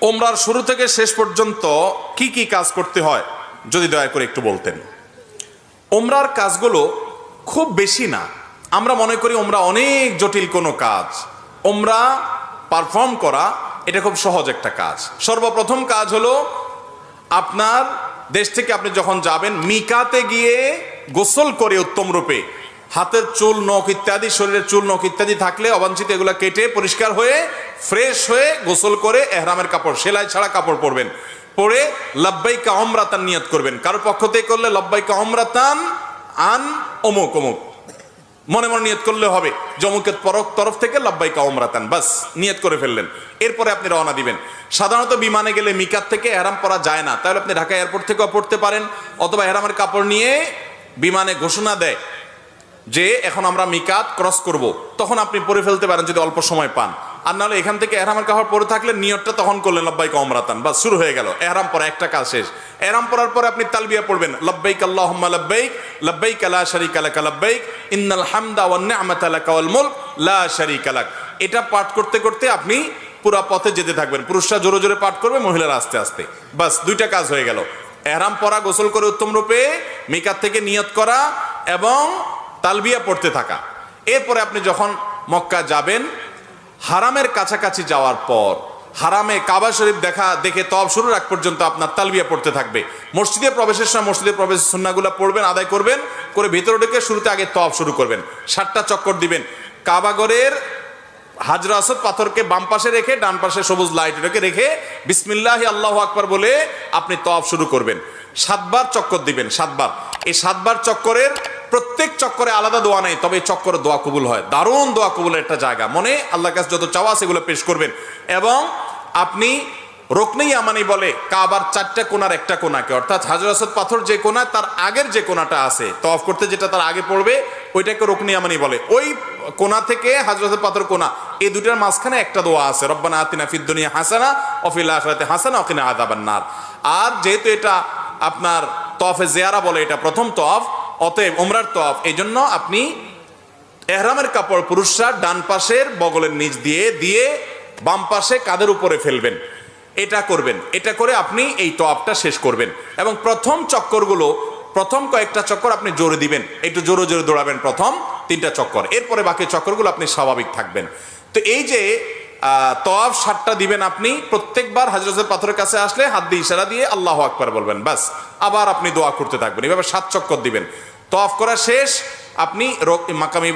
ওমরার শুরু থেকে শেষ পর্যন্ত কি কি কাজ করতে হয় যদি দয়া করে একটু বলতেন। ওমরার কাজগুলো খুব বেশি না, আমরা মনে করি ওমরা অনেক জটিল কোনো কাজ। ওমরা পারফর্ম করা এটা খুব সহজ একটা কাজ। সর্বপ্রথম কাজ হলো আপনার দেশ থেকে আপনি যখন যাবেন মিকাতে গিয়ে গোসল করে উত্তম রূপে হাতের চুল নখ ইত্যাদি, শরীরের চুল নখ ইত্যাদি থাকলে অবাঞ্ছিত এগুলো কেটে পরিষ্কার হয়ে ফ্রেশ হয়ে গোসল করে এহরামের কাপড়, সেলাই ছাড়া কাপড় পরবেন, পরে লাব্বাইকা উমরাতান নিয়ত করবেন। কারোর পক্ষ থেকে করলে লাব্বাইকা উমরাতান আন অমুক অমুক মনে মনে নিয়ত করলে হবে, জমুকের তরফ থেকে লাব্বাইকা উমরাতান, বাস নিয়ত করে ফেললেন। এরপরে আপনি রওনা দিবেন। সাধারণত বিমানে গেলে মিকাত থেকে এহরাম পরা যায় না, তাহলে আপনি ঢাকা এয়ারপোর্ট থেকেও পড়তে পারেন, অথবা এহরামের কাপড় নিয়ে বিমানে ঘোষণা দেয় যে এখন আমরা মিকাত ক্রস করব, তখন আপনি পরে ফেলতে পারেন যদি অল্প সময় পান। আর নাহলে এখান থেকে এহরামের কাপড় পরে থাকলে নিয়তটা তখন করলেন লাব্বাইকা উমরাতান, বাস শুরু হয়ে গেল এহরাম পরা, একটা কাজ শেষ। এহরাম পরার পরে আপনি তালবিয়া পড়বেন, লাব্বাইক আল্লাহুম্মা লাব্বাইক লাব্বাইক লা শারীকা লাক লাব্বাইক ইন্নাল হামদা ওয়ান নি'মাতা লাকা ওয়াল মুলক লা শারীকা লাক। এটা পাঠ করতে করতে আপনি পুরো পথে যেতে থাকবেন। পুরুষরা জোরে জোরে পাঠ করবে, মহিলারা আস্তে আস্তে, বাস দুইটা কাজ হয়ে গেল। এহরাম পরা, গোসল করে উত্তম রূপে মিকাত থেকে নিয়ত করা এবং তালবিয়া পড়তে থাকা। এরপরে আপনি যখন মক্কা যাবেন, হারামের কাছাকাছি যাওয়ার পর হারামে কাবা শরীফ দেখে তওয়াফ শুরুর আগ পর্যন্ত আপনার তালবিয়া পড়তে থাকবে। মসজিদে প্রবেশের সময় মসজিদে প্রবেশের সুন্নাহগুলো পড়বেন, আদায় করবেন, করে ভিতরে ঢুকে শুরুতে আগে তওয়াফ শুরু করবেন। 7টা চক্কর দিবেন। কাবাগরের হাজরা আসওয়াদ পাথরকে বাম পাশে রেখে ডান পাশে সবুজ লাইট রেখে বিসমিল্লাহি আল্লাহু আকবার বলে আপনি তওয়াফ শুরু করবেন। 7বার চক্কর দিবেন, 7বার। এই 7বার চক্করের প্রত্যেক চক্করে আলাদা দোয়া নেই, তবে এই চক্করে দোয়া কবুল হয়। দারুণ দোয়া কবুলের একটা জায়গা। মনে আল্লাহর কাছে যত চাওয়া সেগুলো পেশ করবেন। এবং আপনি রুকনে ইয়ামানি বলে কাবার 4টা কোণার একটা কোণাকে, অর্থাৎ হাজর আসওয়াদ পাথর যে কোণা তার আগের যে কোণাটা আছে তওয়াফ করতে যেটা তার আগে পড়বে ওইটাকে রুকনে ইয়ামানি বলে। ওই কোণা থেকে হাজর আসওয়াদ পাথর কোণা, এই দুটার মাঝখানে একটা দোয়া আছে, রব্বানা আতিনা ফিদ দুনিয়া হাসানা ওয়া ফিল আখিরাতি হাসানা ওয়া কিনা আযাবান নার। আর যেহেতু এটা আপনার তওয়াফে জিয়ারা বলে, এটা প্রথম তওয়াফ, অতএব উমরার তওয়াফ, এই জন্য আপনি এহরামের কাপড় পুরুষরা ডান পাশের বগলের নিচ দিয়ে বাম পাশে কাঁধের উপরে ফেলবেন। এটা করবেন। এটা করে আপনি এই তওয়াফটা শেষ করবেন। এবং প্রথম চক্করগুলো, প্রথম কয়েকটা চক্কর আপনি জোরে দিবেন, একটু জোরে জোরে দৌড়াবেন প্রথম 3টা চক্কর। এরপরে বাকি চক্করগুলো আপনি স্বাভাবিক থাকবেন। তো এই যে তওয়াফ 7টা দিবেন আপনি, প্রত্যেকবার হাজর আসওয়াদ পাথরের কাছে আসলে হাত দিয়ে ইশারা দিয়ে আল্লাহু আকবার বলবেন, বাস। আবার আপনি দোয়া করতে থাকবেন, এভাবে 7 চক্কর দিবেন। তওয়াফ করা শেষ, আপনি মাকাম ইব্রাহিম